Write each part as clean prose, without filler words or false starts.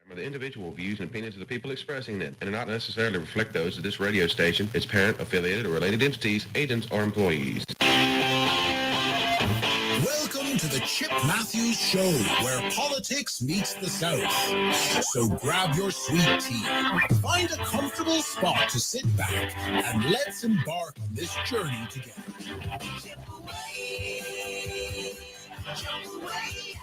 are the individual views and opinions of the people expressing them and do not necessarily reflect those of this radio station, its parent, affiliated, or related entities, agents, or employees. Welcome to the Chip Matthews Show, where politics meets the South. So grab your sweet tea, find a comfortable spot to sit back, and let's embark on this journey together. Chip away, jump away.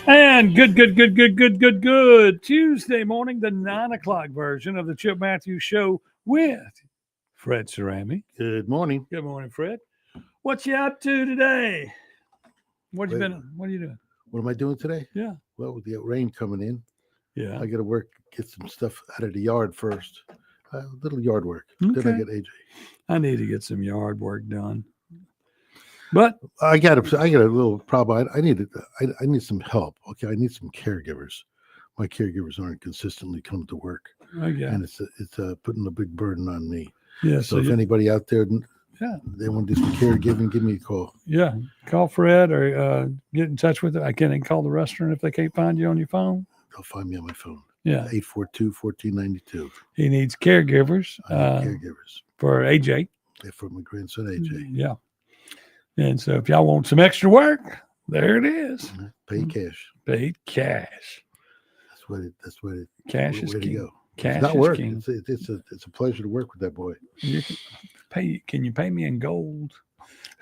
And good Tuesday morning, the 9 o'clock version of the Chip Matthews Show with Fred Cerami. Good morning. Good morning, Fred. What you up to today? What are you doing? What am I doing today? Yeah. Well, with the rain coming in, Yeah. I got to get some stuff out of the yard first. A little yard work. Okay. Then I get AJ. I need to get some yard work done. But I got a little problem. I need some help. Okay, I need some caregivers. My caregivers aren't consistently coming to work, and it's putting a big burden on me. Yeah. So if anybody out there, they want to do some caregiving, give me a call. Yeah, call Fred or get in touch with it. I can't call the restaurant if they can't find you on your phone. They'll find me on my phone. Yeah, 842-1492. He needs caregivers. Caregivers for AJ. Yeah, for my grandson AJ. Yeah. And so if y'all want some extra work, there it is. Pay cash. Pay cash. That's what it. Cash is king. Go. Cash it's not is work. king. It's a pleasure to work with that boy. Can you pay me in gold?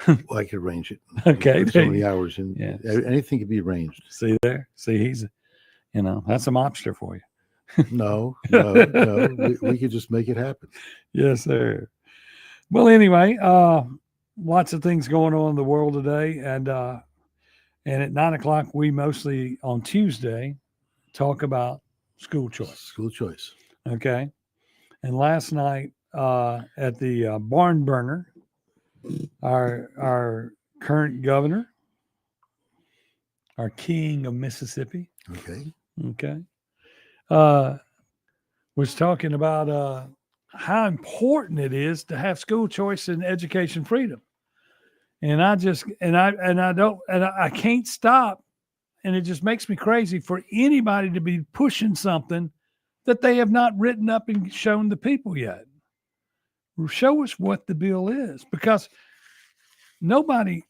Well, I could arrange it. Okay. So many hours, and yeah. Anything can be arranged. See there? See, he's, that's a mobster for you. No. We could just make it happen. Yes, sir. Well, anyway, lots of things going on in the world today, and at 9 o'clock, we mostly on Tuesday talk about school choice. School choice. Okay. And last night at the barn burner, our current governor, our king of Mississippi, okay, was talking about how important it is to have school choice and education freedom. And I can't stop. And it just makes me crazy for anybody to be pushing something that they have not written up and shown the people yet. Show us what the bill is, because nobody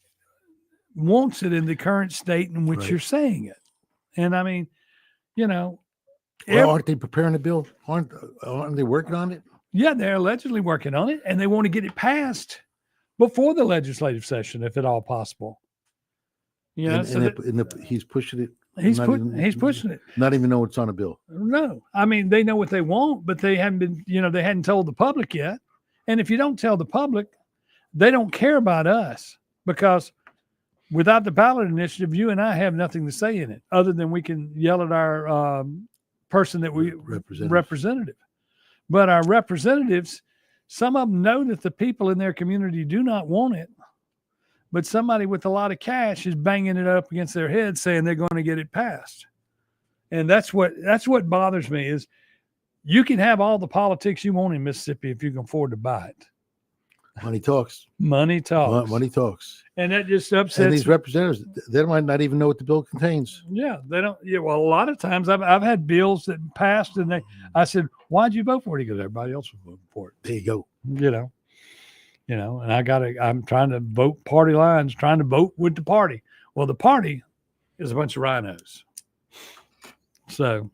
wants it in the current state in which you're saying it. And I mean, aren't they preparing a bill? Aren't they working on it? Yeah, they're allegedly working on it, and they want to get it passed before the legislative session, if at all possible. He's pushing it. He's pushing it. Not even know it's on a bill. No, I mean, they know what they want, but they haven't been. They hadn't told the public yet. And if you don't tell the public, they don't care about us, because without the ballot initiative, you and I have nothing to say in it, other than we can yell at our person that we representative. But our representatives, some of them know that the people in their community do not want it. But somebody with a lot of cash is banging it up against their head, saying they're going to get it passed. And that's what bothers me is you can have all the politics you want in Mississippi if you can afford to buy it. Money talks. Money talks. Money talks. And that just upsets. And these representatives, they might not even know what the bill contains. Yeah, they don't. Yeah, well, a lot of times I've had bills that passed, and I said, "Why'd you vote for it?" He goes, "Everybody else was voting for it." There you go. And I'm trying to vote party lines, trying to vote with the party. Well, the party is a bunch of rhinos. So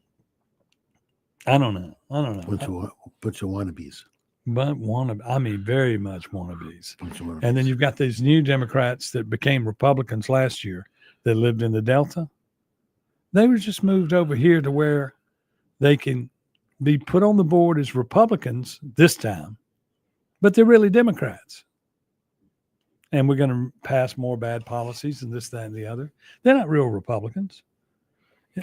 I don't know. Bunch of wannabes. But very much wannabes. And then you've got these new Democrats that became Republicans last year that lived in the Delta. They were just moved over here to where they can be put on the board as Republicans this time, but they're really Democrats. And we're going to pass more bad policies and this, that, and the other. They're not real Republicans.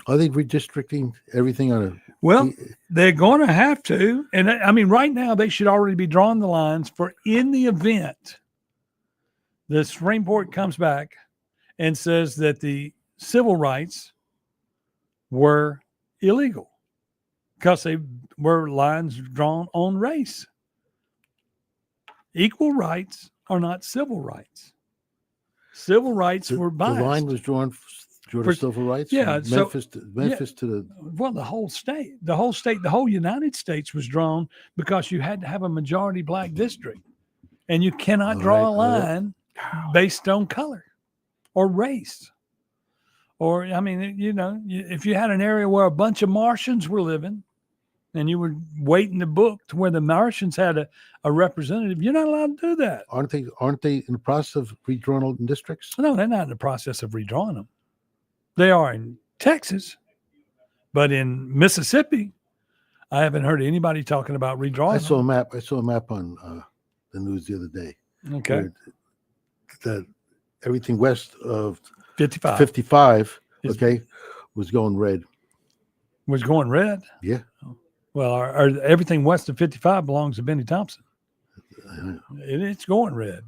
Are they redistricting everything on a? Well, they're going to have to. And I mean, right now, they should already be drawing the lines for in the event the Supreme Court comes back and says that the civil rights were illegal because they were lines drawn on race. Equal rights are not civil rights. Civil rights were biased. The line was drawn for civil rights. Yeah, from Memphis to the. Well, the whole United States was drawn because you had to have a majority black district, and you cannot draw a line based on color or race. Or, I mean, if you had an area where a bunch of Martians were living, and you were waiting the book to where the Martians had a representative, you're not allowed to do that. Aren't they in the process of redrawing districts? No, they're not in the process of redrawing them. They are in Texas, but in Mississippi, I haven't heard anybody talking about redrawing. I saw a map on the news the other day. Okay. That everything west of 55 was going red. Was going red? Yeah. Well, everything west of 55 belongs to Benny Thompson. It's going red.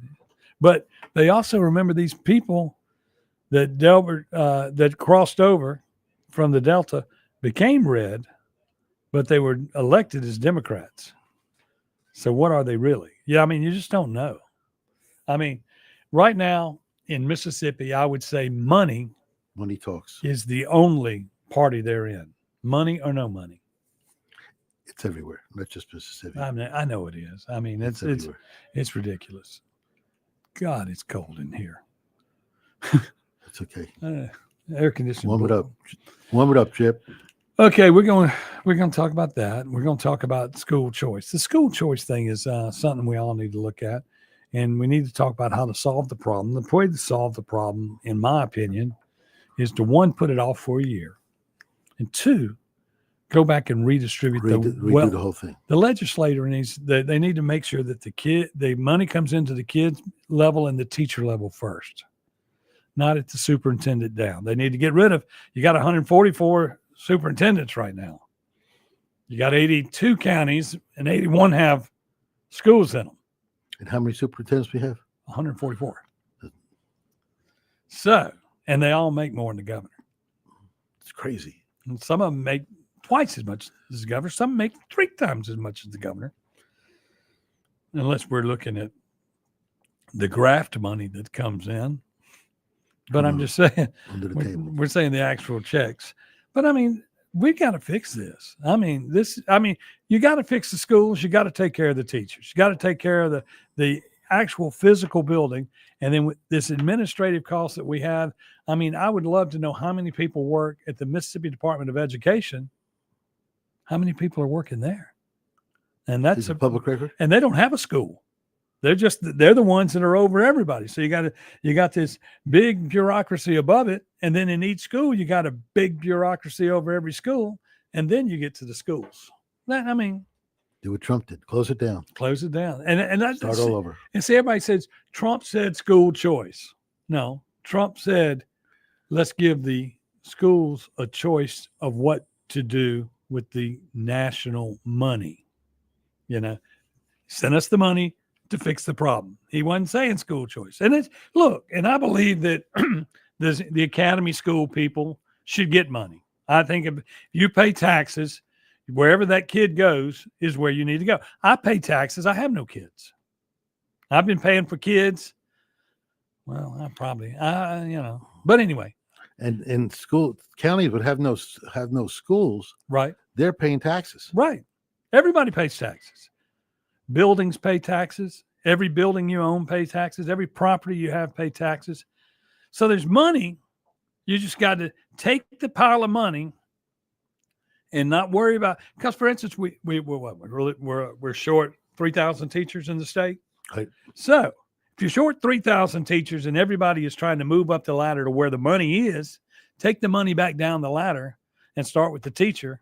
But they also remember these people that crossed over from the Delta became red, but they were elected as Democrats. So what are they really? Yeah, I mean, you just don't know. I mean, right now in Mississippi, I would say money talks is the only party they're in. Money or no money. It's everywhere, not just Mississippi. I mean, I know it is. I mean, it's ridiculous. God, it's cold in here. It's okay. Air conditioning. Warm it up, Chip. Okay, we're going to talk about that. We're going to talk about school choice. The school choice thing is something we all need to look at, and we need to talk about how to solve the problem. The way to solve the problem, in my opinion, is to, one, put it off for a year, and two, go back and redistribute redo the whole thing. The legislator they need to make sure that the money comes into the kids level and the teacher level first, not at the superintendent down. They need to get rid of. You got 144 superintendents right now. You got 82 counties and 81 have schools in them. And how many superintendents we have? 144. So, and they all make more than the governor. It's crazy. And some of them make twice as much as the governor. Some make 3 times as much as the governor. Unless we're looking at the graft money that comes in. But I'm just saying, under the table. We're saying the actual checks. But I mean, we got to fix this. I mean, you got to fix the schools. You got to take care of the teachers. You got to take care of the actual physical building. And then with this administrative cost that we have, I mean, I would love to know how many people work at the Mississippi Department of Education. How many people are working there? And that's a public record. And they don't have a school. They're the ones that are over everybody. So you got this big bureaucracy above it. And then in each school, you got a big bureaucracy over every school. And then you get to the schools. Do what Trump did. Close it down. And that's start all over. And see, everybody says Trump said school choice. No, Trump said, let's give the schools a choice of what to do with the national money. Send us the money to fix the problem. He wasn't saying school choice. And and I believe that the academy school people should get money. I think if you pay taxes, wherever that kid goes is where you need to go. I pay taxes. I have no kids. I've been paying for kids. Well, but anyway. And in school counties would have no schools. Right. They're paying taxes. Right. Everybody pays taxes. Buildings pay taxes. Every building you own pays taxes. Every property you have pay taxes. So there's money. You just got to take the pile of money and not worry about. Because, for instance, we're short 3,000 teachers in the state. Right. So if you're short 3,000 teachers and everybody is trying to move up the ladder to where the money is, take the money back down the ladder and start with the teacher.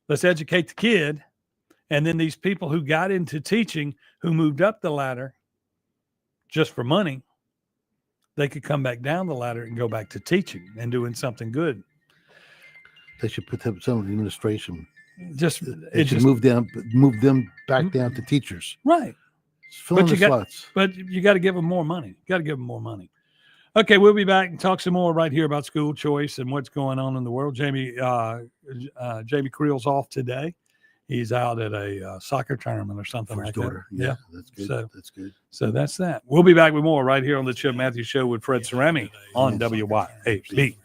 Let's educate the kid. And then these people who got into teaching, who moved up the ladder just for money, they could come back down the ladder and go back to teaching and doing something good. They should put some administration. Move them back down to teachers. Right. Fill in the slots. But you got to give them more money. Okay, we'll be back and talk some more right here about school choice and what's going on in the world. Jamie Creel's off today. He's out at a soccer tournament or something like that. Yeah, that's good. That's good. So that's that. We'll be back with more right here on the Chip Matthews Show with Fred Cerami on WYAB.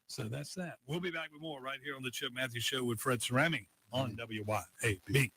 So that's that. We'll be back with more right here on the Chip Matthews Show with Fred Cerami on WYAB.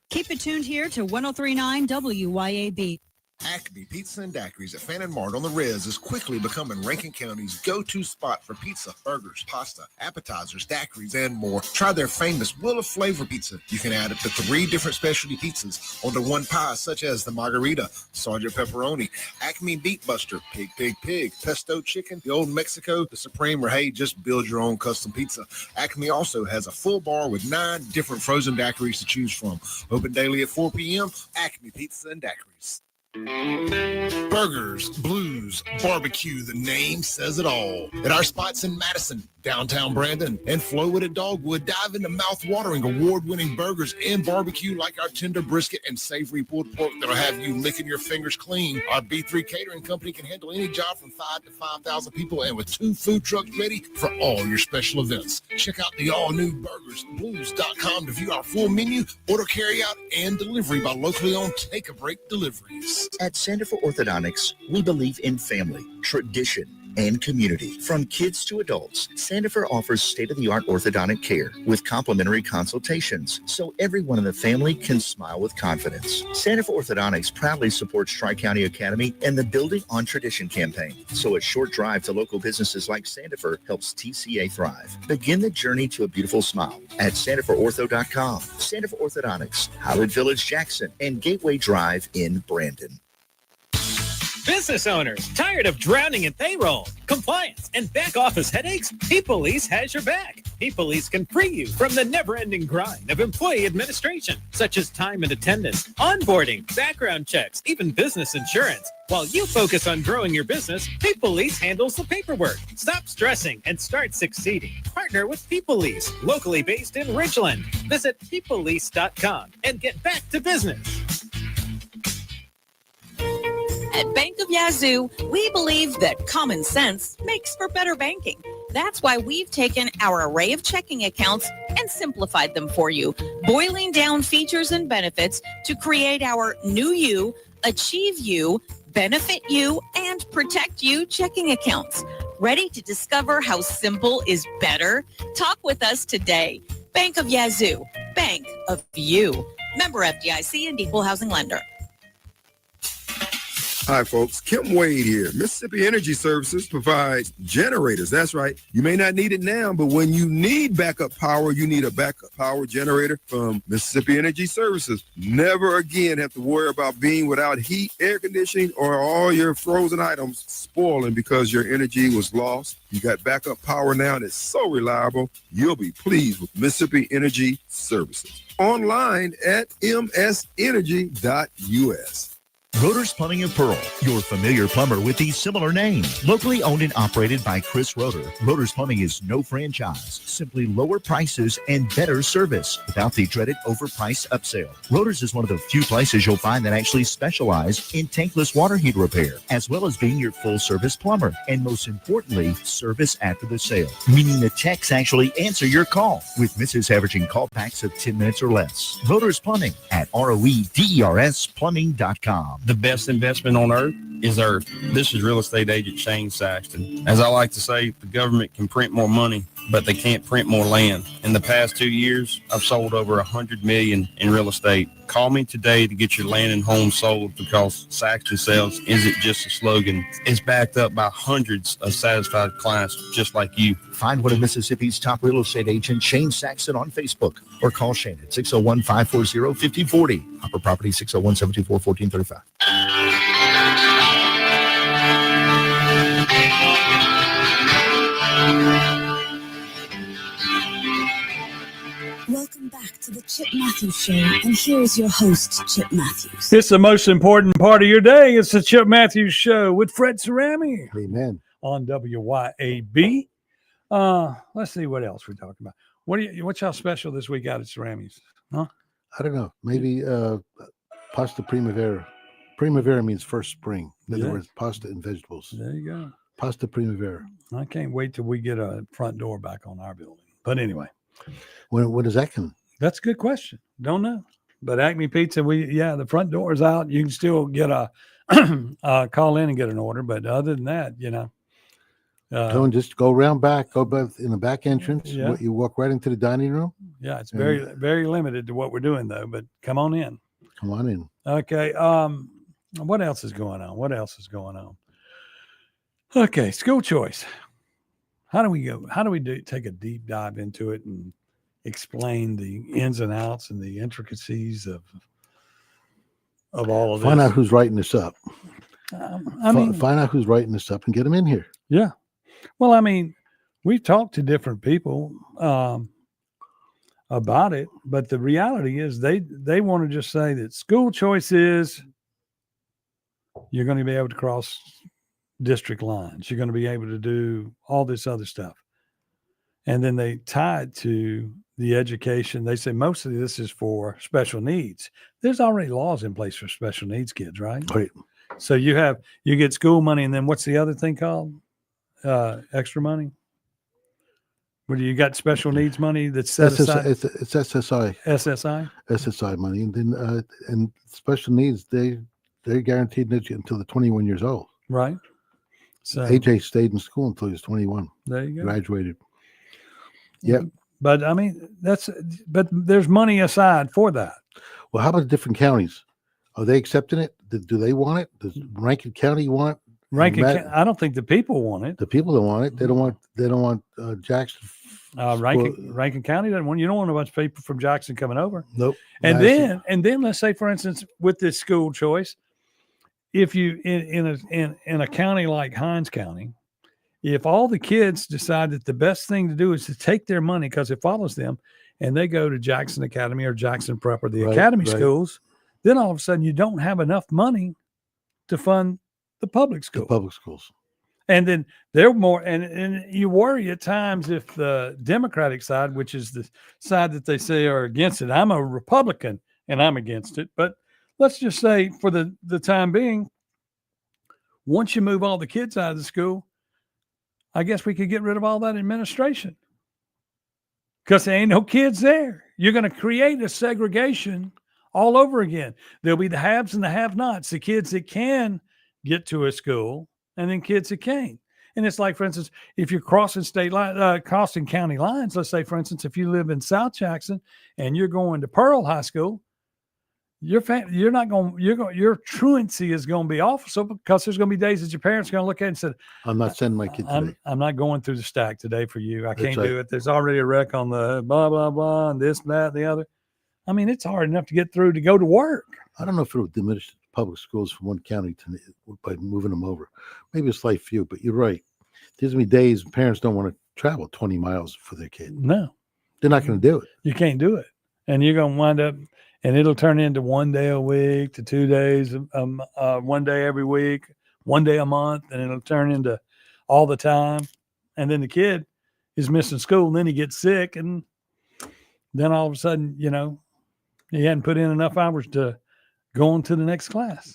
Keep it tuned here to 103.9 WYAB. Acme Pizza and Daiquiris at Fannin Mart on the Res is quickly becoming Rankin County's go-to spot for pizza, burgers, pasta, appetizers, daiquiris, and more. Try their famous Wheel of Flavor pizza. You can add up to 3 different specialty pizzas onto one pie, such as the Margarita, Sergeant Pepperoni, Acme Beet Buster, Pig, Pig, Pig, Pesto Chicken, the Old Mexico, the Supreme, or hey, just build your own custom pizza. Acme also has a full bar with 9 different frozen daiquiris to choose from. Open daily at 4 p.m. Acme Pizza and Daiquiris. Burgers, blues, barbecue, the name says it all. At our spots in Madison, downtown Brandon, and Flowwood at Dogwood, dive into mouth-watering, award-winning burgers and barbecue like our tender brisket and savory pulled pork that'll have you licking your fingers clean. Our B3 Catering Company can handle any job from 5 to 5,000 people, and with 2 food trucks ready for all your special events. Check out the all-new burgersblues.com to view our full menu, order carry-out, and delivery by locally owned Take a Break deliveries. At Sandifer Orthodontics, we believe in family, tradition, and community. From kids to adults, Sandifer offers state-of-the-art orthodontic care with complimentary consultations, so everyone in the family can smile with confidence. Sandifer Orthodontics proudly supports Tri-County Academy and the Building on Tradition campaign, so a short drive to local businesses like Sandifer helps TCA thrive. Begin the journey to a beautiful smile at SandiferOrtho.com. Sandifer Orthodontics, Highland Village, Jackson, and Gateway Drive in Brandon. Business owners, tired of drowning in payroll, compliance, and back office headaches? ePolice has your back. ePolice can free you from the never-ending grind of employee administration, such as time and attendance, onboarding, background checks, even business insurance. While you focus on growing your business, ePolice handles the paperwork. Stop stressing and start succeeding. Partner with ePolice, locally based in Ridgeland. Visit ePolice.com and get back to business. At Bank of Yazoo, we believe that common sense makes for better banking. That's why we've taken our array of checking accounts and simplified them for you, boiling down features and benefits to create our New You, Achieve You, Benefit You, and Protect You checking accounts. Ready to discover how simple is better? Talk with us today. Bank of Yazoo, Bank of You. Member FDIC and Equal Housing Lender. Hi, folks. Kim Wade here. Mississippi Energy Services provides generators. That's right. You may not need it now, but when you need backup power, you need a backup power generator from Mississippi Energy Services. Never again have to worry about being without heat, air conditioning, or all your frozen items spoiling because your energy was lost. You got backup power now, and it's so reliable. You'll be pleased with Mississippi Energy Services. Online at msenergy.us. Roeder's Plumbing of Pearl, your familiar plumber with the similar name. Locally owned and operated by Chris Roeder, Roeder's Plumbing is no franchise, simply lower prices and better service without the dreaded overpriced upsell. Roeder's is one of the few places you'll find that actually specialize in tankless water heater repair, as well as being your full-service plumber, and most importantly, service after the sale, meaning the techs actually answer your call, with misses averaging callbacks of 10 minutes or less. Roeder's Plumbing at ROEDERSplumbing.com. The best investment on earth is earth. This is real estate agent Shane Saxton. As I like to say, the government can print more money, but they can't print more land. In the past 2 years, I've sold over $100 million in real estate. Call me today to get your land and home sold, because Saxton Sales isn't just a slogan. It's backed up by hundreds of satisfied clients just like you. Find one of Mississippi's top real estate agents, Shane Saxton, on Facebook, or call Shane at 601-540-5040. Upper Property 601-724-1435. Welcome back to the Chip Matthews Show, and here is your host, Chip Matthews. It's the most important part of your day. It's the Chip Matthews Show with Fred Cerami. Amen. On WYAB. Let's see what else we're talking about. What's y'all special this week out at Cerami's? Huh? I don't know. Maybe pasta primavera. Primavera means first spring. In other words, pasta and vegetables. There you go. Pasta primavera. I can't wait till we get a front door back on our building. But anyway. When is that coming? That's a good question. Don't know. But Acme Pizza, the front door is out. You can still get a call in and get an order. But other than that, Don't just go around back, go back in the back entrance. Yeah. You walk right into the dining room. Yeah, it's very, very limited to what we're doing though. But come on in. Come on in. Okay. What else is going on? Okay, school choice. How do we go? How do we take a deep dive into it and explain the ins and outs and the intricacies of all of this? Find out who's writing this up. Find out who's writing this up and get them in here. Yeah. Well, I mean, we've talked to different people about it, but the reality is they want to just say that school choice is you're going to be able to cross district lines. You're going to be able to do all this other stuff. And then they tie it to the education. They say mostly this is for special needs. There's already laws in place for special needs kids, right? Right. So you get school money, and then what's the other thing called? Extra money? Where you got special needs money that's set aside? It's SSI. SSI money. And then and special needs, they're guaranteed until they're 21 years old. Right. So AJ stayed in school until he was 21. There you go. Graduated. Yep. But I mean, but there's money aside for that. Well, how about the different counties? Are they accepting it? Do they want it? Does Rankin County want? I don't think the people want it. The people don't want it. They don't want Jackson. Rankin County doesn't want. You don't want a bunch of people from Jackson coming over. Nope. And then let's say, for instance, with this school choice, if you in a county like Hinds County, if all the kids decide that the best thing to do is to take their money because it follows them, and they go to Jackson Academy or Jackson Prep or the academy schools, then all of a sudden you don't have enough money to fund the public schools. And then they're more, and you worry at times if the Democratic side, which is the side that they say are against it. I'm a Republican and I'm against it. But let's just say for the time being, once you move all the kids out of the school, I guess we could get rid of all that administration because there ain't no kids there. You're going to create a segregation all over again. There'll be the haves and the have-nots, the kids that can get to a school and then kids that can't. And it's like, for instance, if you're crossing crossing county lines, let's say, for instance, if you live in South Jackson and you're going to Pearl High School, your truancy is going to be off. So because there's going to be days that your parents are going to look at it and say, I'm not sending my kid today. I'm not going through the stack today for you. I can't do it. There's already a wreck on the blah, blah, blah, and this, that, and the other. I mean, it's hard enough to get through to go to work. I don't know if it would diminish public schools from one county by moving them over. Maybe a slight few, but you're right. There's going to be days parents don't want to travel 20 miles for their kid. No. They're not going to do it. You can't do it. And you're going to wind up, and it'll turn into 1 day a week to 2 days, 1 day every week, 1 day a month, and it'll turn into all the time. And then the kid is missing school, and then he gets sick, and then all of a sudden, he hadn't put in enough hours to go on to the next class.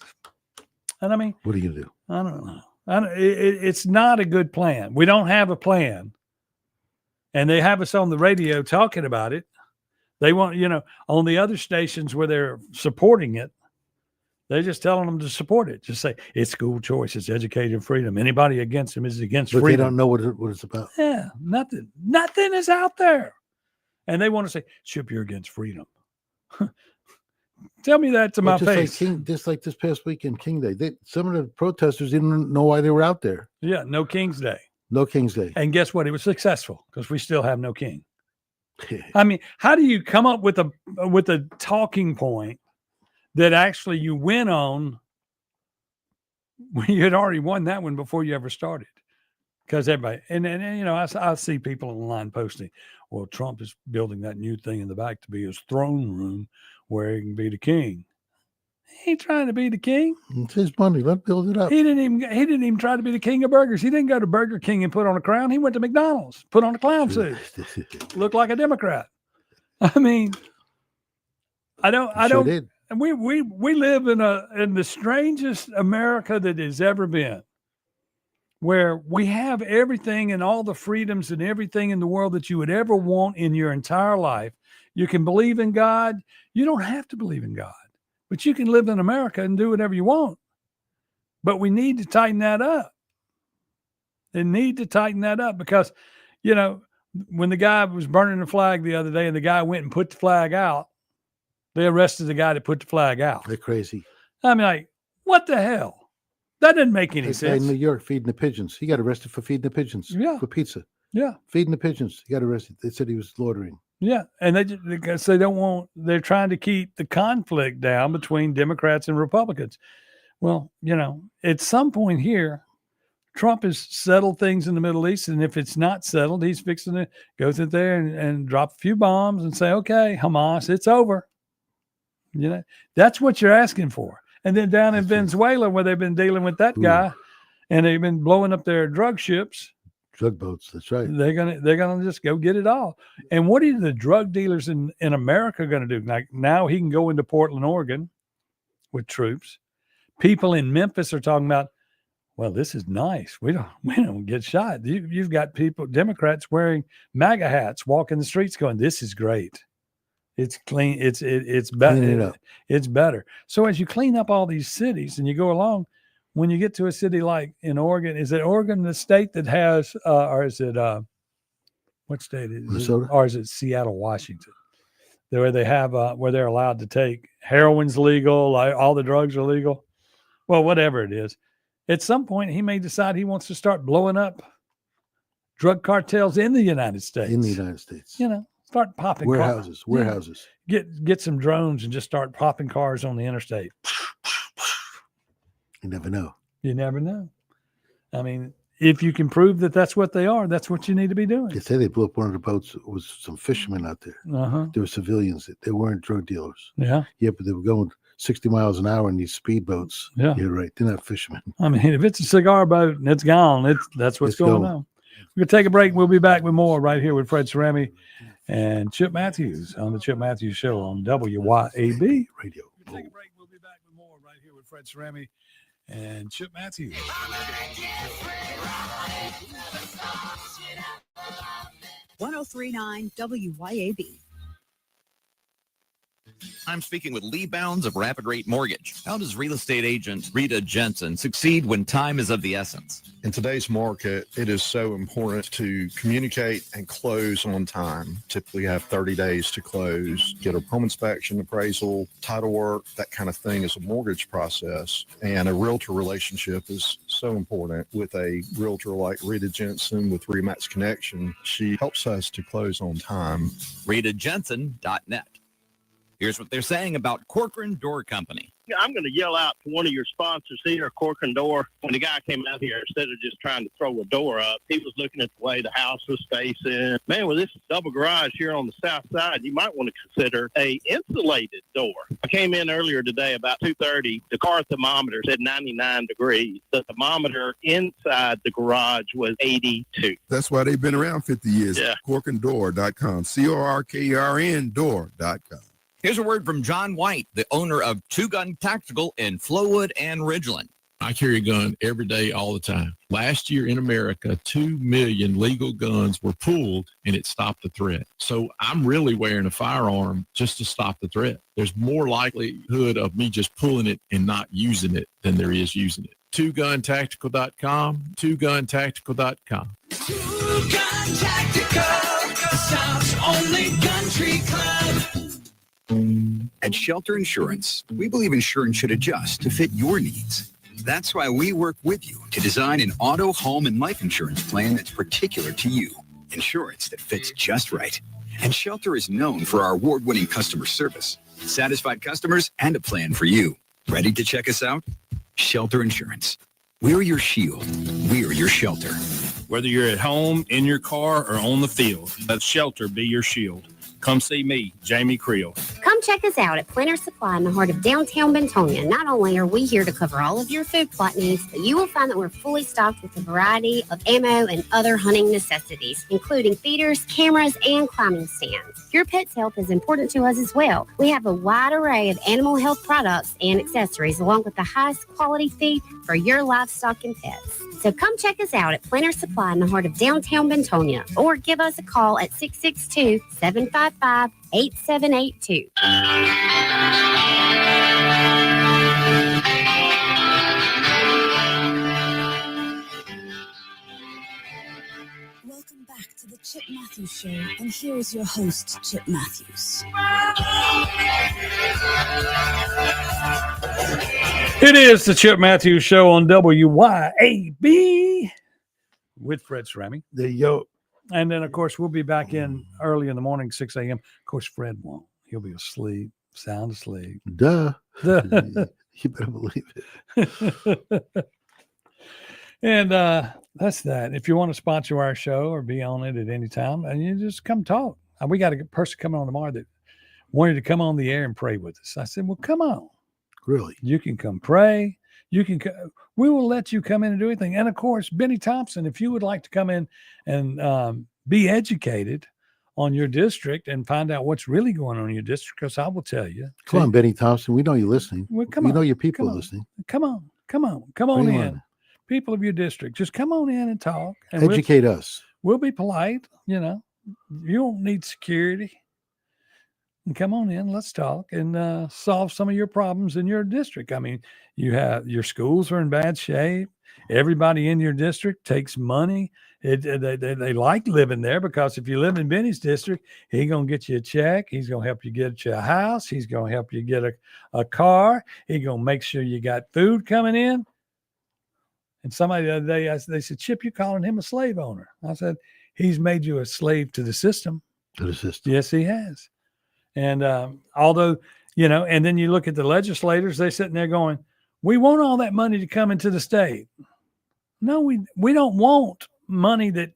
And I mean, what are you going to do? I don't know. It's not a good plan. We don't have a plan. And they have us on the radio talking about it. They want, on the other stations where they're supporting it, they're just telling them to support it. Just say, it's school choice. It's educated freedom. Anybody against them is against freedom. They don't know what it's about. Yeah, nothing. Nothing is out there. And they want to say, Chip, you're against freedom. Tell me that to my face. Just like this past weekend, King Day. Some of the protesters didn't know why they were out there. Yeah, no King's Day. No King's Day. And guess what? It was successful because we still have no king. I mean, how do you come up with a talking point that actually you win on when you had already won that one before you ever started? because everybody, and I see people online posting, well, Trump is building that new thing in the back to be his throne room where he can be the king. He ain't trying to be the king. It's his money. Let's build it up. He didn't even try to be the king of burgers. He didn't go to Burger King and put on a crown. He went to McDonald's, put on a clown suit, looked like a Democrat. I mean, I don't. Did. And we live in the strangest America that has ever been, where we have everything and all the freedoms and everything in the world that you would ever want in your entire life. You can believe in God. You don't have to believe in God, but you can live in America and do whatever you want. But we need to tighten that up. They need to tighten that up because, when the guy was burning the flag the other day and the guy went and put the flag out, they arrested the guy that put the flag out. They're crazy. I mean, like, what the hell? That didn't make any sense. In New York, feeding the pigeons. He got arrested for feeding the pigeons. Yeah. For pizza. Yeah. Feeding the pigeons. He got arrested. They said he was loitering. Yeah. And they're trying to keep the conflict down between Democrats and Republicans. Well, at some point here, Trump has settled things in the Middle East. And if it's not settled, he's fixing to go through there and drop a few bombs and say, okay, Hamas, it's over. That's what you're asking for. And then down in Venezuela, where they've been dealing with that guy, and they've been blowing up their drug ships, drug boats. That's right. They're gonna just go get it all. And what are the drug dealers in America going to do? Like now, he can go into Portland, Oregon, with troops. People in Memphis are talking about, well, this is nice. We don't get shot. You've got people, Democrats wearing MAGA hats, walking the streets, going, "This is great. It's clean. It's better. It's better." So as you clean up all these cities and you go along, when you get to a city like in Oregon, is it Oregon the state that has, or is it what state is Minnesota? it? Or is it Seattle, Washington, where they have where they're allowed to take heroin's legal, like all the drugs are legal. Well, whatever it is, at some point he may decide he wants to start blowing up drug cartels in the United States. In the United States. Start popping warehouses. Get some drones and just start popping cars on the interstate. You never know. You never know. I mean, if you can prove that that's what they are, that's what you need to be doing. They say they blew up one of the boats. It was some fishermen out there. Uh-huh. They were civilians. They weren't drug dealers. Yeah. Yeah, but they were going 60 miles an hour in these speedboats. Yeah. You're right. They're not fishermen. I mean, if it's a cigar boat and it's gone, that's what's going on. We're going to take a break. We'll be back with more right here with Fred Cerami and Chip Matthews on the Chip Matthews Show on WYAB Radio. We'll take a break. We'll be back with more right here with Fred Cerami and Chip Matthews. 1039 WYAB. I'm speaking with Lee Bounds of Rapid Rate Mortgage. How does real estate agent Rita Jensen succeed when time is of the essence? In today's market, it is so important to communicate and close on time. Typically have 30 days to close, get a home inspection, appraisal, title work, that kind of thing is a mortgage process. And a realtor relationship is so important. With a realtor like Rita Jensen with Remax Connection, she helps us to close on time. RitaJensen.net. Here's what they're saying about Corcoran Door Company. I'm going to yell out to one of your sponsors here, Corcoran Door. When the guy came out here, instead of just trying to throw a door up, he was looking at the way the house was facing. Man, with this double garage here on the south side, you might want to consider a insulated door. I came in earlier today about 2:30. The car thermometer said 99 degrees. The thermometer inside the garage was 82. That's why they've been around 50 years. Yeah. Corkanddoor.com. CORKERN door.com. Here's a word from John White, the owner of Two Gun Tactical in Flowood and Ridgeland. I carry a gun every day, all the time. Last year in America, 2 million legal guns were pulled, and it stopped the threat. So I'm really wearing a firearm just to stop the threat. There's more likelihood of me just pulling it and not using it than there is using it. TwoGunTactical.com, TwoGunTactical.com. Two Gun Tactical, the South's only country club. At Shelter Insurance, we believe insurance should adjust to fit your needs. That's why we work with you to design an auto, home, and life insurance plan that's particular to you. Insurance that fits just right. And Shelter is known for our award-winning customer service, satisfied customers, and a plan for you. Ready to check us out? Shelter Insurance. We're your shield. We're your shelter. Whether you're at home, in your car, or on the field, let Shelter be your shield. Come see me, Jamie Creel. Come check us out at Planter Supply in the heart of downtown Bentonia. Not only are we here to cover all of your food plot needs, but you will find that we're fully stocked with a variety of ammo and other hunting necessities, including feeders, cameras, and climbing stands. Your pet's health is important to us as well. We have a wide array of animal health products and accessories, along with the highest quality feed for your livestock and pets. So come check us out at Planter Supply in the heart of downtown Bentonia, or give us a call at 662-755-8782. Welcome back to the Chip Matthews Show, and here is your host, Chip Matthews. It is the Chip Matthews Show on WYAB with Fred Cerami. There you go. And then, of course, we'll be back in early in the morning, 6 a.m. Of course, Fred won't. He'll be asleep, sound asleep. Duh. You better believe it. And that's that. If you want to sponsor our show or be on it at any time, and you just come talk. We got a person coming on tomorrow that wanted to come on the air and pray with us. I said, well, come on. Really? You can come pray. You can. We will let you come in and do anything. And of course, Benny Thompson, if you would like to come in and be educated on your district and find out what's really going on in your district, because I will tell you. Come on, Benny Thompson. We know you're listening. Well, we know your people are listening. Come on in. People of your district, just come on in and talk. And educate us. We'll be polite. You know, you don't need security. And come on in, let's talk and solve some of your problems in your district. I mean, you have your schools are in bad shape. Everybody in your district takes money. They like living there, because if you live in Benny's district, he's going to get you a check. He's going to help you get you a house. He's going to help you get a car. He's going to make sure you got food coming in. And somebody the other day, they said, Chip, you calling him a slave owner? I said, he's made you a slave to the system. To the system. Yes, he has. And although, you know, and then you look at the legislators, they're sitting there going, we want all that money to come into the state. No, we don't want money that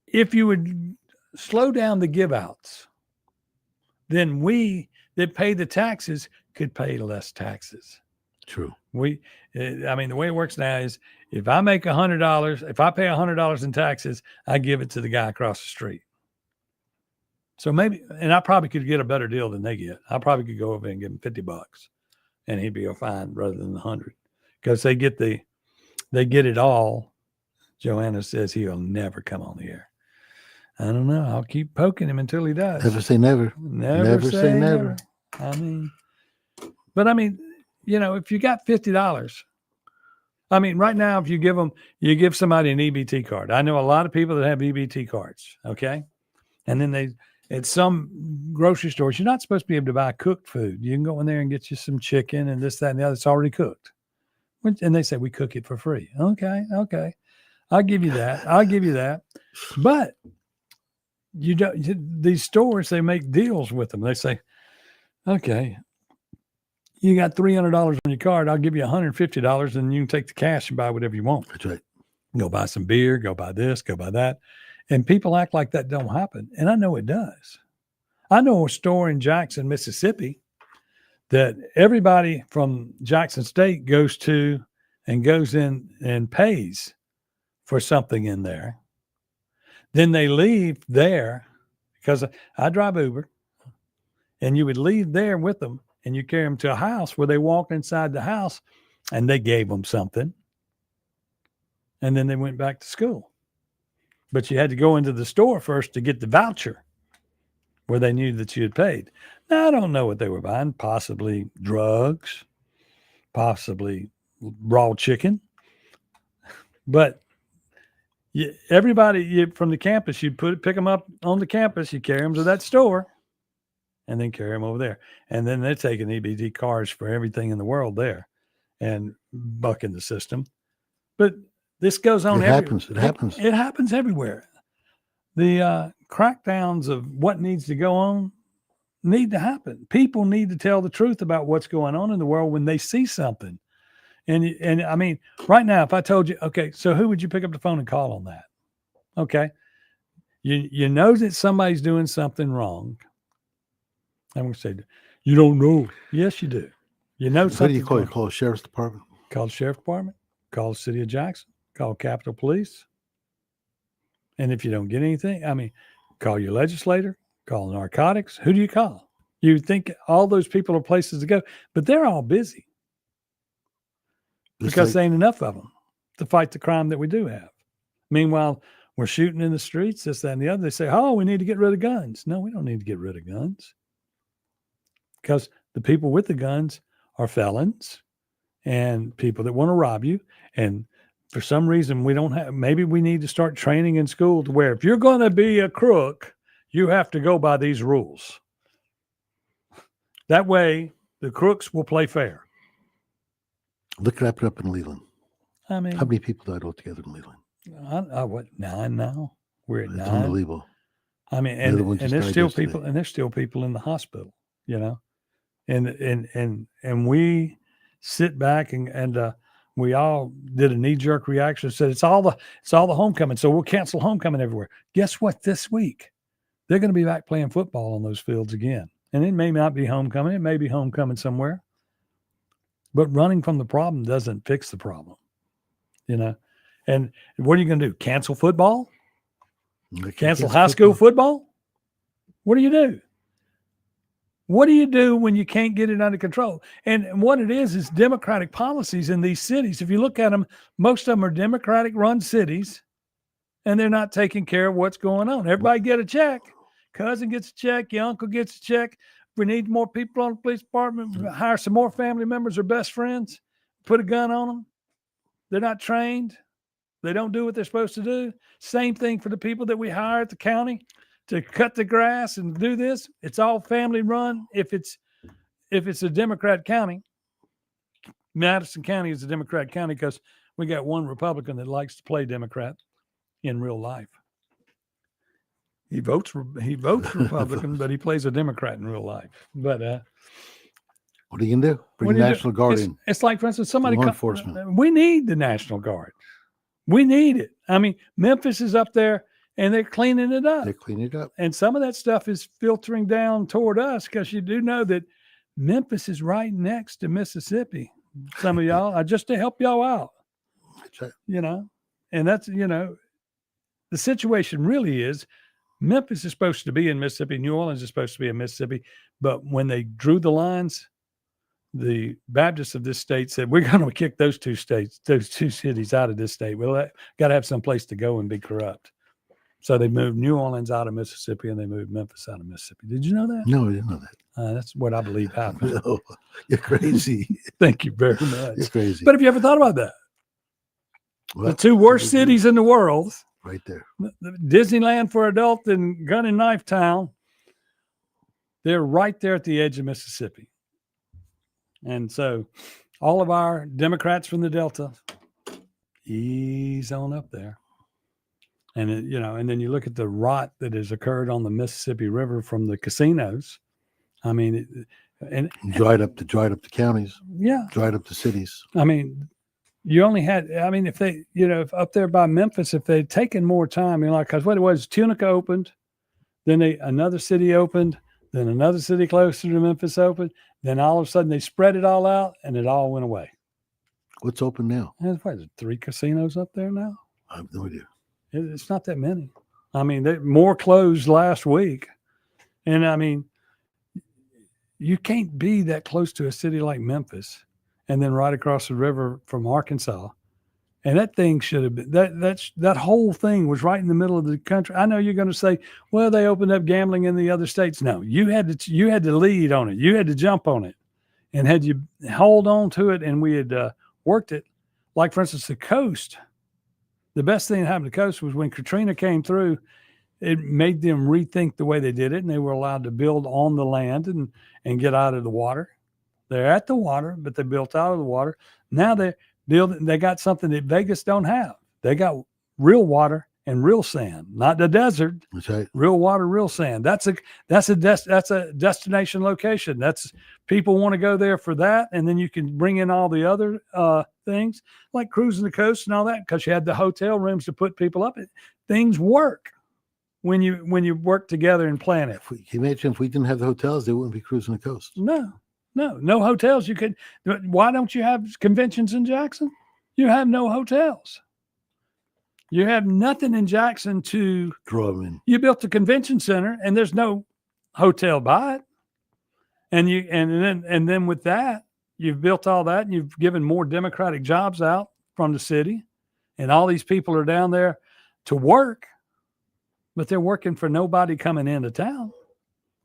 if you would slow down the give outs, then we that pay the taxes could pay less taxes. True. The way it works now is if I make $100, if I pay $100 in taxes, I give it to the guy across the street. So maybe, and I probably could get a better deal than they get. I probably could go over and give him $50 and he'd be fine rather than 100, because they get it all. Joanna says he'll never come on the air. I don't know. I'll keep poking him until he does. Never say never. Never say never. But you know, if you got $50, right now, if you give somebody an EBT card. I know a lot of people that have EBT cards. Okay. And then at some grocery stores, you're not supposed to be able to buy cooked food. You can go in there and get you some chicken and this, that, and the other. It's already cooked. And they say, we cook it for free. Okay. I'll give you that. But these stores, they make deals with them. They say, okay, you got $300 on your card. I'll give you $150 and you can take the cash and buy whatever you want. That's right. Go buy some beer, go buy this, go buy that. And people act like that don't happen. And I know it does. I know a store in Jackson, Mississippi, that everybody from Jackson State goes to and goes in and pays for something in there. Then they leave there, because I drive Uber, and you would leave there with them and you carry them to a house where they walked inside the house and they gave them something. And then they went back to school. But you had to go into the store first to get the voucher where they knew that you had paid. Now, I don't know what they were buying. Possibly drugs, possibly raw chicken. But everybody from the campus, you'd pick them up on the campus, you carry them to that store, and then carry them over there. And then they're taking EBT cards for everything in the world there and bucking the system. But this goes on. It happens. It happens everywhere. The crackdowns of what needs to go on need to happen. People need to tell the truth about what's going on in the world when they see something. And I mean, right now, if I told you, okay, so who would you pick up the phone and call on that? Okay. You know that somebody's doing something wrong. I'm going to say, you don't know. Yes, you do. You know something. What do you call it? Call the sheriff's department? Call the sheriff's department. Call the city of Jackson. Call Capitol Police. And if you don't get anything, I mean, call your legislator. Call narcotics. Who do you call? You think all those people are places to go, but they're all busy because there ain't enough of them to fight the crime that we do have. Meanwhile, we're shooting in the streets, this, that, and the other. They say, oh, we need to get rid of guns. No, we don't need to get rid of guns because the people with the guns are felons and people that want to rob you. And for some reason, we don't have, maybe we need to start training in school to where if you're going to be a crook, you have to go by these rules. That way, the crooks will play fair. Look what happened up in Leland. I mean, how many people died altogether in Leland? What, 9 now? We're at 9. It's unbelievable. I mean, and there's still people, and there's still people in the hospital, you know, and we sit back and we all did a knee-jerk reaction. Said it's all the homecoming, so we'll cancel homecoming everywhere. Guess what? This week they're going to be back playing football on those fields again, and it may not be homecoming. It may be homecoming somewhere, but running from the problem doesn't fix the problem, you know. And what are you going to do? Cancel football? Cancel high school football? What do you do? What do you do when you can't get it under control? And what it is Democratic policies in these cities. If you look at them, most of them are Democratic run cities, and they're not taking care of what's going on. Everybody get a check. Cousin gets a check. Your uncle gets a check. If we need more people on the police department, hire some more family members or best friends, put a gun on them. They're not trained. They don't do what they're supposed to do. Same thing for the people that we hire at the county to cut the grass and do this. It's all family run. If it's a Democrat county, Madison County is a Democrat county because we got one Republican that likes to play Democrat in real life. He votes Republican, but he plays a Democrat in real life. But what are you gonna do? Bring the National Guard in. It's like, for instance, somebody law enforcement. We need the National Guard. We need it. I mean, Memphis is up there and they're cleaning it up. They clean it up. And some of that stuff is filtering down toward us because you do know that Memphis is right next to Mississippi. Some of y'all, just to help y'all out, you know, and that's, you know, the situation really is Memphis is supposed to be in Mississippi. New Orleans is supposed to be in Mississippi. But when they drew the lines, the Baptists of this state said, we're going to kick those two cities out of this state. Well, got to have some place to go and be corrupt. So they moved New Orleans out of Mississippi and they moved Memphis out of Mississippi. Did you know that? No, I didn't know that. That's what I believe happened. No, you're crazy. Thank you very much. You're crazy. But have you ever thought about that? Well, the 2 worst cities in the world, right there. Disneyland for adult and Gun and Knife Town, they're right there at the edge of Mississippi. And so all of our Democrats from the Delta, ease on up there. And, you know, and then you look at the rot that has occurred on the Mississippi River from the casinos. I mean, and dried up the counties. Yeah. Dried up the cities. I mean, you only had, I mean, if they, you know, if up there by Memphis, if they'd taken more time, you know, like, because what it was, Tunica opened, then another city opened, then another city closer to Memphis opened, then all of a sudden they spread it all out and it all went away. What's open now? What is it, 3 casinos up there now? I have no idea. It's not that many. I mean, more closed last week. And I mean, you can't be that close to a city like Memphis and then right across the river from Arkansas. And that thing should have been, that whole thing was right in the middle of the country. I know you're going to say, well, they opened up gambling in the other states. No, you had to lead on it. You had to jump on it. And had you hold on to it and we had worked it, like, for instance, the coast, the best thing that happened to the coast was when Katrina came through, it made them rethink the way they did it. And they were allowed to build on the land and get out of the water. They're at the water, but they built out of the water. Now they got something that Vegas don't have. They got real water and real sand, not the desert. That's right. Real water, real sand. That's a destination location. That's people want to go there for that, and then you can bring in all the other things like cruising the coast and all that because you had the hotel rooms to put people up. Things work when you work together and plan it. Can you imagine if we didn't have the hotels, they wouldn't be cruising the coast. No hotels. You could. Why don't you have conventions in Jackson? You have no hotels. You have nothing in Jackson to draw them in. You built a convention center, and there's no hotel by it. And then with that, you've built all that, and you've given more democratic jobs out from the city, and all these people are down there to work, but they're working for nobody coming into town.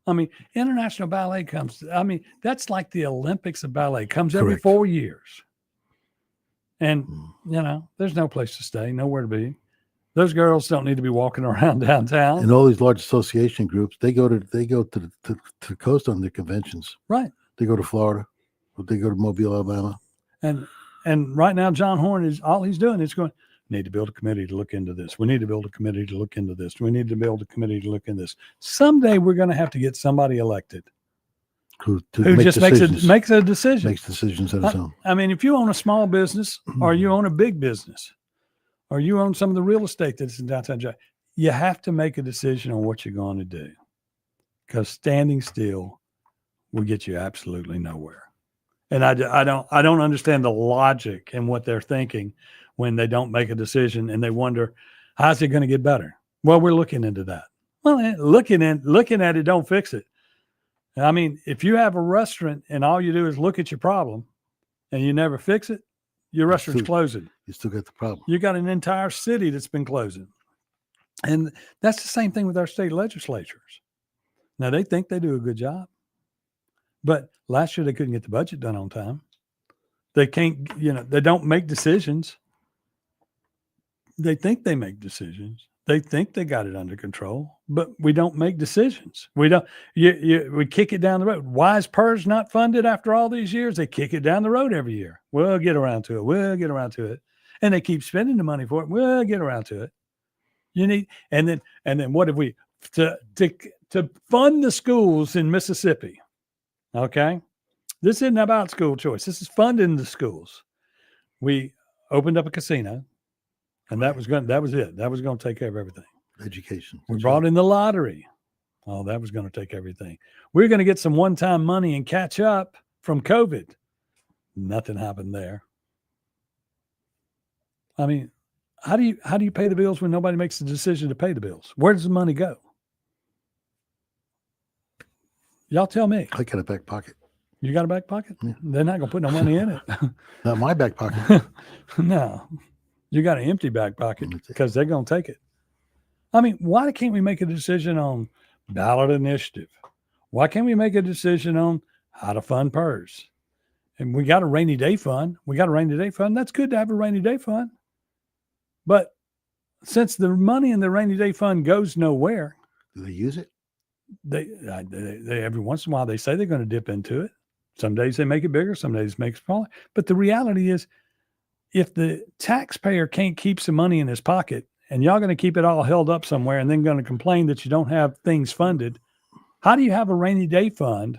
I mean, International Ballet comes. I mean, that's like the Olympics of ballet. Comes every 4 years. And, there's no place to stay, nowhere to be. Those girls don't need to be walking around downtown. And all these large association groups, they go to the coast on their conventions. Right. They go to Florida, or they go to Mobile, Alabama. And right now, John Horn is all he's doing is going, need to build a committee to look into this. We need to build a committee to look into this. We need to build a committee to look into this. Someday we're going to have to get somebody elected who just makes a decision. Makes decisions on its own. I mean, if you own a small business or you own a big business or you own some of the real estate that's in downtown Jackson, you have to make a decision on what you're going to do, because standing still will get you absolutely nowhere. And I don't understand the logic in what they're thinking when they don't make a decision and they wonder, how's it going to get better? Well, we're looking into that. Well, looking at it don't fix it. I mean, if you have a restaurant and all you do is look at your problem and you never fix it, your restaurant's closing. You still got the problem. You got an entire city that's been closing. And that's the same thing with our state legislatures. Now, they think they do a good job, but last year they couldn't get the budget done on time. They can't, they don't make decisions. They think they make decisions. They think they got it under control, but we don't make decisions. We don't. We kick it down the road. Why is PERS not funded after all these years? They kick it down the road every year. We'll get around to it. We'll get around to it, and they keep spending the money for it. We'll get around to it. You need, and then what have we to fund the schools in Mississippi? Okay, this isn't about school choice. This is funding the schools. We opened up a casino. And that was it. That was going to take care of everything. Education. We brought in the lottery. Oh, that was going to take everything. We're going to get some one-time money and catch up from COVID. Nothing happened there. I mean, how do you pay the bills when nobody makes the decision to pay the bills? Where does the money go? Y'all tell me. I got a back pocket. You got a back pocket? Yeah. They're not going to put no money in it. Not my back pocket. No. You got an empty back pocket because they're going to take it. I mean, why can't we make a decision on ballot initiative? Why can't we make a decision on how to fund PERS? And we got a rainy day fund. That's good to have a rainy day fund. But since the money in the rainy day fund goes nowhere, do they use it? They every once in a while they say they're going to dip into it. Some days they make it bigger, some days make it smaller. But the reality is, if the taxpayer can't keep some money in his pocket and y'all going to keep it all held up somewhere and then going to complain that you don't have things funded, how do you have a rainy day fund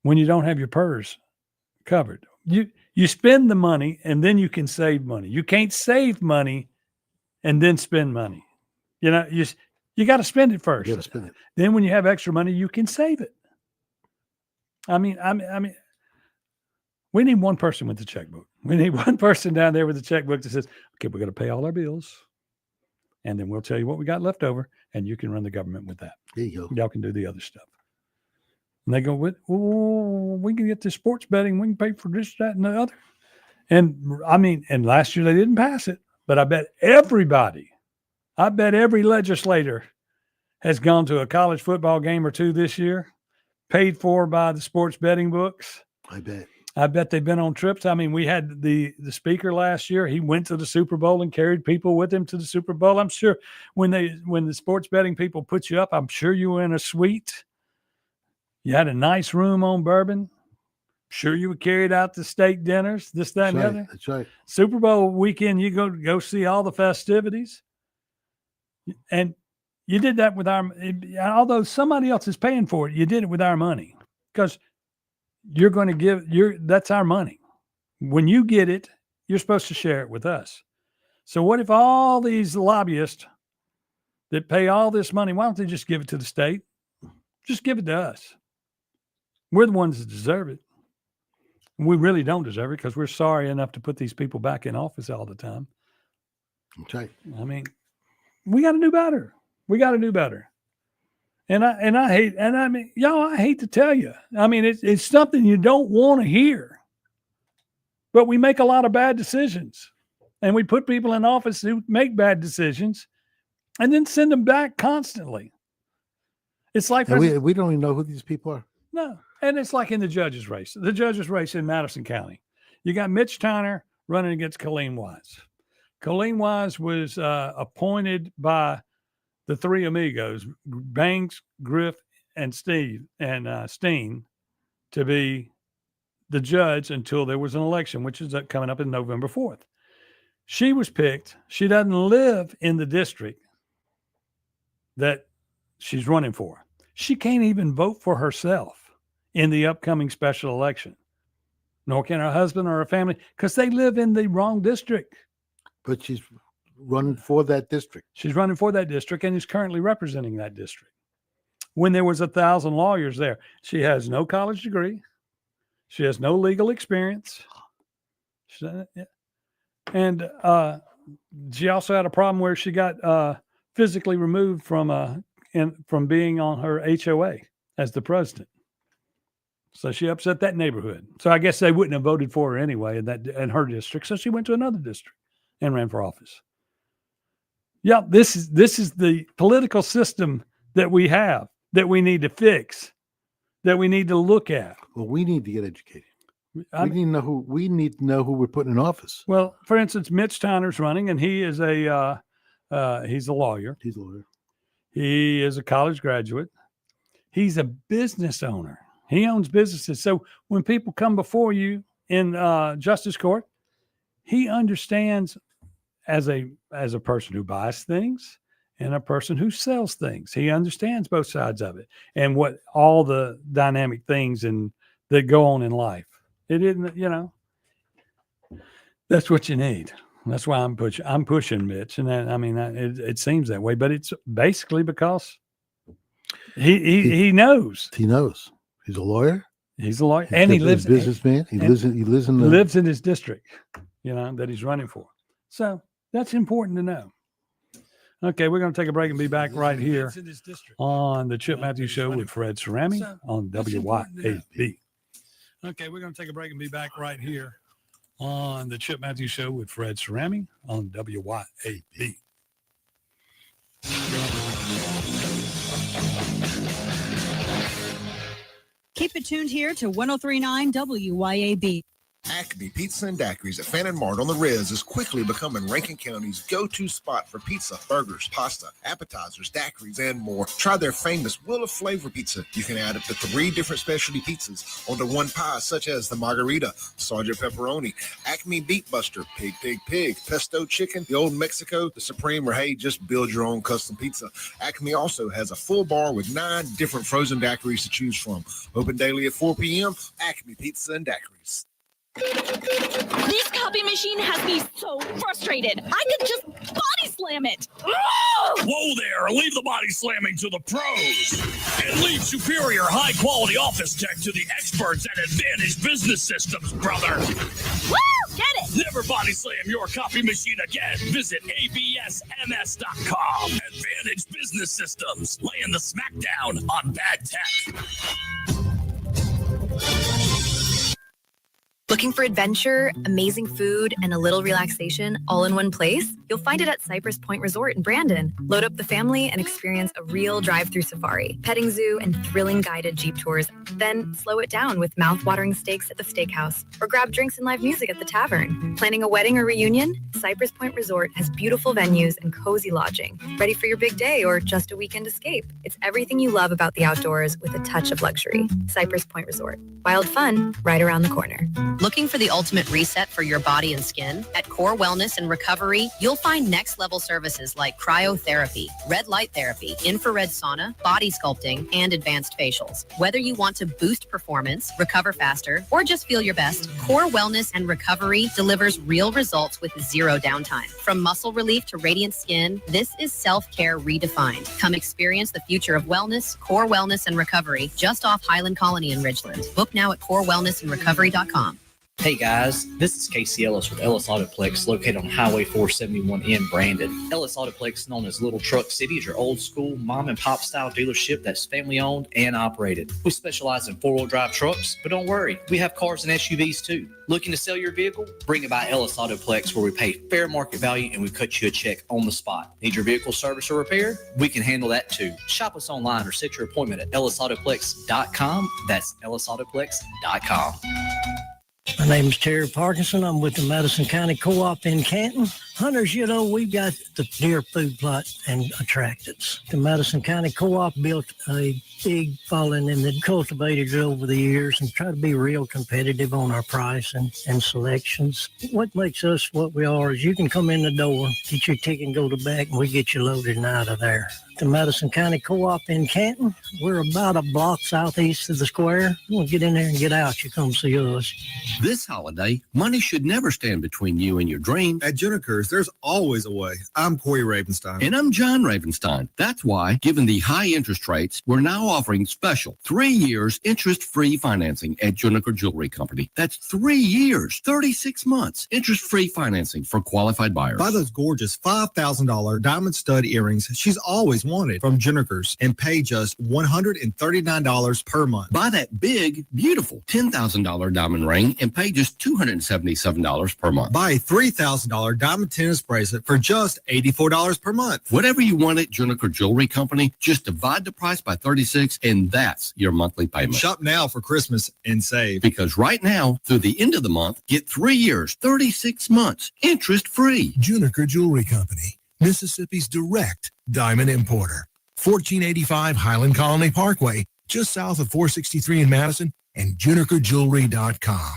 when you don't have your PERS covered? You spend the money and then you can save money. You can't save money and then spend money. You got to spend it first. You got to spend it. Then when you have extra money, you can save it. I mean, we need one person with the checkbook. We need one person down there with the checkbook that says, okay, we're going to pay all our bills. And then we'll tell you what we got left over. And you can run the government with that. There you go. Y'all can do the other stuff. And they go, we can get this sports betting. We can pay for this, that, and the other. And last year they didn't pass it. But I bet every legislator has gone to a college football game or two this year, paid for by the sports betting books. I bet they've been on trips. I mean, we had the speaker last year. He went to the Super Bowl and carried people with him to the Super Bowl. I'm sure when the sports betting people put you up, I'm sure you were in a suite. You had a nice room on Bourbon. Sure, you were carried out to state dinners, this, that, and the other. That's right. Super Bowl weekend, you go see all the festivities. And you did that with our, although somebody else is paying for it, you did it with our money because you're going to give that's our money. When you get it, you're supposed to share it with us. So what if all these lobbyists that pay all this money, why don't they just give it to the state? Just give it to us. We're the ones that deserve it. We really don't deserve it because we're sorry enough to put these people back in office all the time. That's right. I mean, we got to do better. We got to do better. And I hate to tell you. I mean, it's something you don't want to hear. But we make a lot of bad decisions. And we put people in office who make bad decisions and then send them back constantly. It's like we don't even know who these people are. No. And it's like in the judges race. The judges race in Madison County. You got Mitch Tyner running against Colleen Wise. Colleen Wise was appointed by the three amigos, Banks, Griff, and Steen, to be the judge until there was an election, which is coming up in November 4th. She was picked. She doesn't live in the district that she's running for. She can't even vote for herself in the upcoming special election, nor can her husband or her family, because they live in the wrong district. But she's running for that district. She's running for that district and is currently representing that district. When there was 1,000 lawyers there, she has no college degree. She has no legal experience. And she also had a problem where she got physically removed from being on her HOA as the president. So she upset that neighborhood. So I guess they wouldn't have voted for her anyway in her district. So she went to another district and ran for office. Yeah, this is the political system that we have, that we need to fix, that we need to look at. Well, we need to get educated. We need to know who we're putting in office. Well, for instance, Mitch Tyner's running, and he is he's a lawyer. He's a lawyer. He is a college graduate. He's a business owner. He owns businesses. So when people come before you in justice court, he understands as a person who buys things and a person who sells things. He understands both sides of it and what all the dynamic things that go on in life. It isn't, that's what you need. That's why I'm pushing Mitch. And it seems that way, but it's basically because he knows. He knows. He's a lawyer. He's a lawyer, and he lives a businessman. He lives in his district, that he's running for. So that's important to know. Okay, we're going to take a break and be back right here on the Chip Matthews Show with Fred Cerami on WYAB. Okay, we're going to take a break and be back right here on the Chip Matthews Show with Fred Cerami on WYAB. Keep it tuned here to 103.9 WYAB. Acme Pizza and Daiquiris at Fannin Mart on the Riz is quickly becoming Rankin County's go-to spot for pizza, burgers, pasta, appetizers, daiquiris, and more. Try their famous Wheel of Flavor pizza. You can add up to 3 different specialty pizzas onto one pie, such as the Margarita, Sergeant Pepperoni, Acme Beet Buster, Pig, Pesto Chicken, the Old Mexico, the Supreme, or hey, just build your own custom pizza. Acme also has a full bar with 9 different frozen daiquiris to choose from. Open daily at 4 p.m. Acme Pizza and Daiquiris. This copy machine has me so frustrated. I could just body slam it. Whoa there, leave the body slamming to the pros. And leave superior high-quality office tech to the experts at Advantage Business Systems, brother. Woo! Get it! Never body slam your copy machine again. Visit absms.com. Advantage Business Systems, laying the smackdown on bad tech. Looking for adventure, amazing food, and a little relaxation all in one place? You'll find it at Cypress Point Resort in Brandon. Load up the family and experience a real drive-through safari, petting zoo, and thrilling guided Jeep tours. Then slow it down with mouth-watering steaks at the steakhouse or grab drinks and live music at the tavern. Planning a wedding or reunion? Cypress Point Resort has beautiful venues and cozy lodging. Ready for your big day or just a weekend escape? It's everything you love about the outdoors with a touch of luxury. Cypress Point Resort. Wild fun right around the corner. Looking for the ultimate reset for your body and skin? At Core Wellness and Recovery, you'll find next level services like cryotherapy, red light therapy, infrared sauna, body sculpting, and advanced facials. Whether you want to boost performance, recover faster, or just feel your best, Core Wellness and Recovery delivers real results with zero downtime. From muscle relief to radiant skin, this is self-care redefined. Come experience the future of wellness, Core Wellness and Recovery, just off Highland Colony in Ridgeland. Book now at corewellnessandrecovery.com. Hey guys, this is Casey Ellis with Ellis Autoplex, located on Highway 471 in Brandon. Ellis Autoplex, known as Little Truck City, is your old school mom and pop style dealership that's family owned and operated. We specialize in 4-wheel drive trucks, but don't worry, we have cars and SUVs too. Looking to sell your vehicle? Bring it by Ellis Autoplex, where we pay fair market value and we cut you a check on the spot. Need your vehicle service or repair? We can handle that too. Shop us online or set your appointment at ellisautoplex.com. That's ellisautoplex.com. My name is Terry Parkinson. I'm with the Madison County Co-op in Canton. Hunters, you know, we've got the deer food plot and attractants. The Madison County Co-op built a big following in the cultivators over the years and try to be real competitive on our price and selections. What makes us what we are is you can come in the door, get your ticket and go to back, and we get you loaded and out of there. The Madison County Co-op in Canton, we're about a block southeast of the square. You want to get in there and get out, you come see us. This holiday, money should never stand between you and your dreams. At Juniker's, there's always a way. I'm Corey Ravenstein. And I'm John Ravenstein. That's why, given the high interest rates, we're now offering special 3 years interest-free financing at Juniker Jewelry Company. That's 3 years, 36 months, interest-free financing for qualified buyers. Buy those gorgeous $5,000 diamond stud earrings she's always wanted from Juniker's and pay just $139 per month. Buy that big, beautiful $10,000 diamond ring and pay just $277 per month. Buy a $3,000 diamond tennis bracelet for just $84 per month. Whatever you want at Juniker Jewelry Company, just divide the price by 36 and that's your monthly payment. Shop now for Christmas and save. Because right now, through the end of the month, get 3 years, 36 months, interest-free. Juniker Jewelry Company, Mississippi's direct diamond importer. 1485 Highland Colony Parkway, just south of 463 in Madison, and junikerjewelry.com.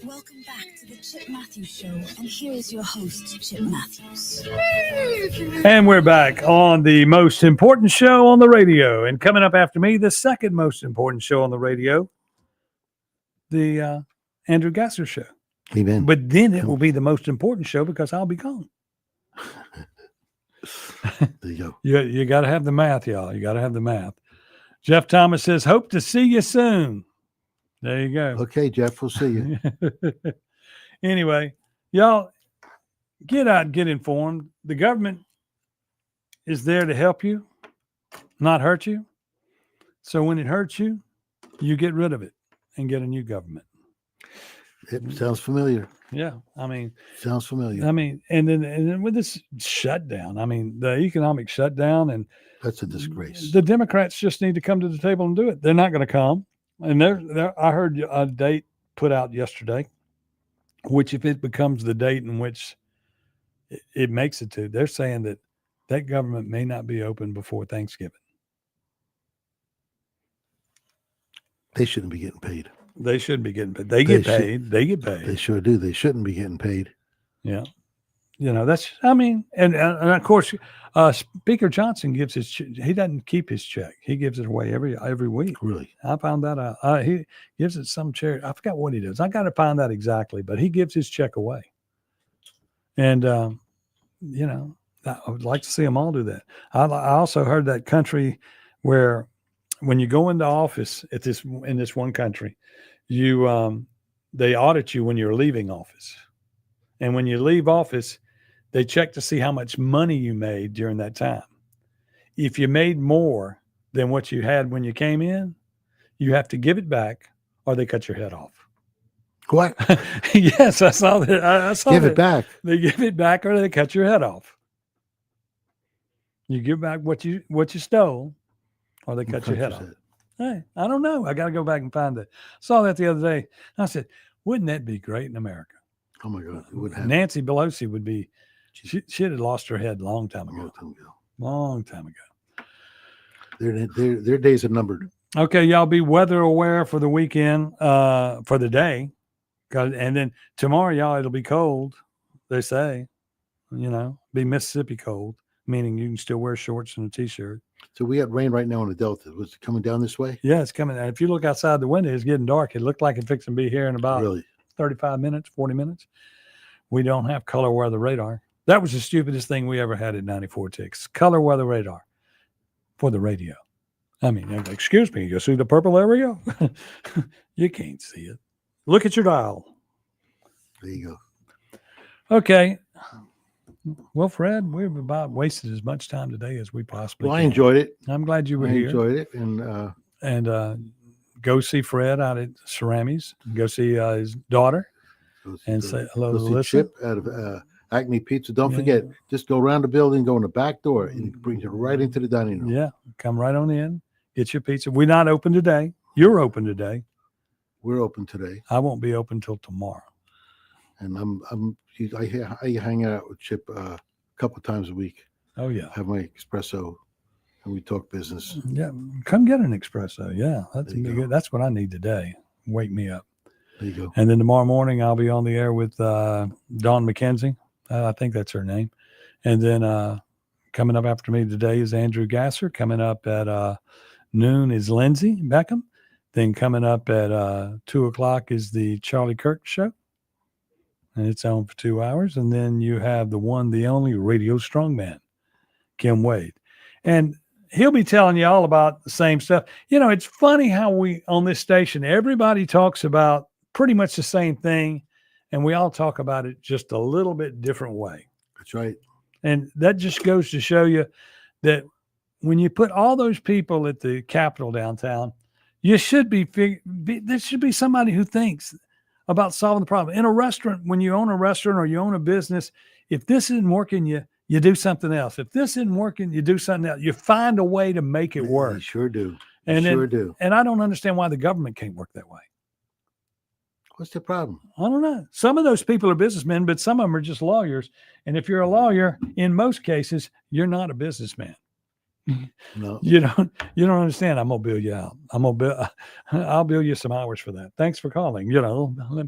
Welcome back to the Chip Matthews Show, and here is your host, Chip Matthews. And we're back on the most important show on the radio. And coming up after me, the second most important show on the radio, the Andrew Gasser Show. Amen. But then it will be the most important show because I'll be gone. There you go. You got to have the math, y'all. You got to have the math. Jeff Thomas says, hope to see you soon. There you go. Okay, Jeff, we'll see you. Anyway, y'all get out and get informed. The government is there to help you, not hurt you. So when it hurts you, you get rid of it and get a new government. It sounds familiar. Yeah. I mean, sounds familiar. I mean, and then with this shutdown, I mean, the economic shutdown, and that's a disgrace. The Democrats just need to come to the table and do it. They're not going to come. And I heard a date put out yesterday, which if it becomes the date in which it makes it to, they're saying that government may not be open before Thanksgiving. They shouldn't be getting paid. They shouldn't be getting paid. They get paid. They get paid. They sure do. They shouldn't be getting paid. Yeah. You know, that's, I mean, and of course, Speaker Johnson gives he doesn't keep his check. He gives it away every week. Really? I found that out. He gives it some charity. I forgot what he does. I got to find that exactly, but he gives his check away. And, you know, I would like to see them all do that. I also heard that country where when you go into office in this one country, they audit you when you're leaving office. And when you leave office, they check to see how much money you made during that time. If you made more than what you had when you came in, you have to give it back or they cut your head off. What? Yes, I saw that. I saw Give that. it back. They give it back or they cut your head off. You give back what you stole or they cut your head off. Hey, I don't know. I got to go back and find it. Saw that the other day. I said, wouldn't that be great in America? Oh my God. It would happen. Nancy Pelosi would be, she'd have lost her head a long time ago. Long time ago. Their days are numbered. Okay, y'all be weather aware for the weekend, for the day. And then tomorrow, y'all, it'll be cold, they say. Be Mississippi cold, meaning you can still wear shorts and a T-shirt. So we got rain right now in the Delta. Was it coming down this way? Yeah, it's coming. If you look outside the window, it's getting dark. It looked like it's fixing to be here in about 35 minutes, 40 minutes. We don't have color weather radar. That was the stupidest thing we ever had at 94 Ticks. Color weather radar for the radio. I mean, excuse me, you see the purple area? You can't see it. Look at your dial. There you go. Okay. Well, Fred, we've about wasted as much time today as we possibly Well, can. I enjoyed it. I'm glad you were here. I enjoyed it. And go see Fred out at Cerami's. Go see his daughter. And say hello to go see Alyssa. Chip out of Acme Pizza. Don't forget, just go around the building, go in the back door, and it brings you right into the dining room. Yeah, come right on in. Get your pizza. We're not open today. You're open today. We're open today. I won't be open till tomorrow. And I hang out with Chip a couple of times a week. Oh yeah. Have my espresso, and we talk business. Yeah, come get an espresso. Yeah, that's good. That's what I need today. Wake me up. There you go. And then tomorrow morning I'll be on the air with Dawn McKenzie. I think that's her name. And then coming up after me today is Andrew Gasser. Coming up at noon is Lindsay Beckham. Then coming up at 2:00 is the Charlie Kirk Show. And it's on for 2 hours. And then you have the one, the only Radio Strongman, Kim Wade. And he'll be telling you all about the same stuff. It's funny how we, on this station, everybody talks about pretty much the same thing. And we all talk about it just a little bit different way. That's right. And that just goes to show you that when you put all those people at the Capitol downtown, you should there should be somebody who thinks about solving the problem. In a restaurant, when you own a restaurant or you own a business, if this isn't working, you do something else. If this isn't working, you do something else. You find a way to make it work. You sure do. Do. And I don't understand why the government can't work that way. What's the problem? I don't know. Some of those people are businessmen, but some of them are just lawyers. And if you're a lawyer, in most cases, you're not a businessman. No, you don't understand. I'm gonna bill you out. I'll bill you some hours for that. Thanks for calling.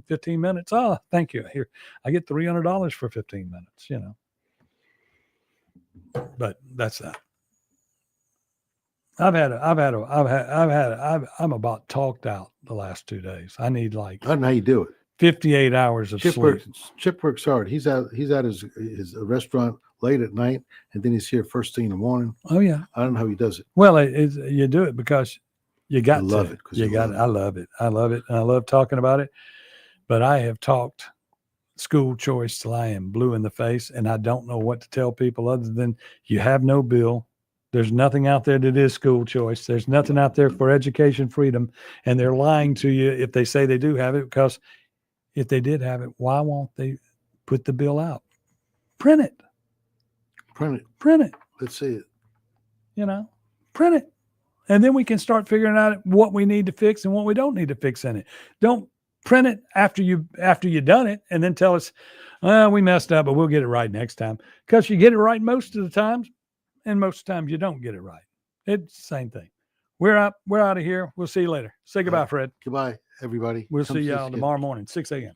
15 minutes. Oh, thank you. Here, I get $300 for 15 minutes. But that's that. I'm about talked out the last 2 days. I need I don't know how you do it. 58 hours of sleep. Chip works hard. He's at his restaurant late at night, and then he's here first thing in the morning. Oh yeah. I don't know how he does it. Well, you do it because you got to. Love it. You got it. I love it. I love it. And I love talking about it. But I have talked school choice till I am blue in the face, and I don't know what to tell people other than you have no bill. There's nothing out there that is school choice. There's nothing out there for education freedom, and they're lying to you if they say they do have it, because if they did have it, why won't they put the bill out? Print it. Print it. Print it. Let's see it. Print it. And then we can start figuring out what we need to fix and what we don't need to fix in it. Don't print it after you've done it and then tell us, we messed up, but we'll get it right next time. Because you get it right most of the times, and most of the times you don't get it right. It's the same thing. We're out of here. We'll see you later. Say goodbye, Fred. Goodbye, everybody. We'll Come see us y'all again. tomorrow morning, 6 a.m.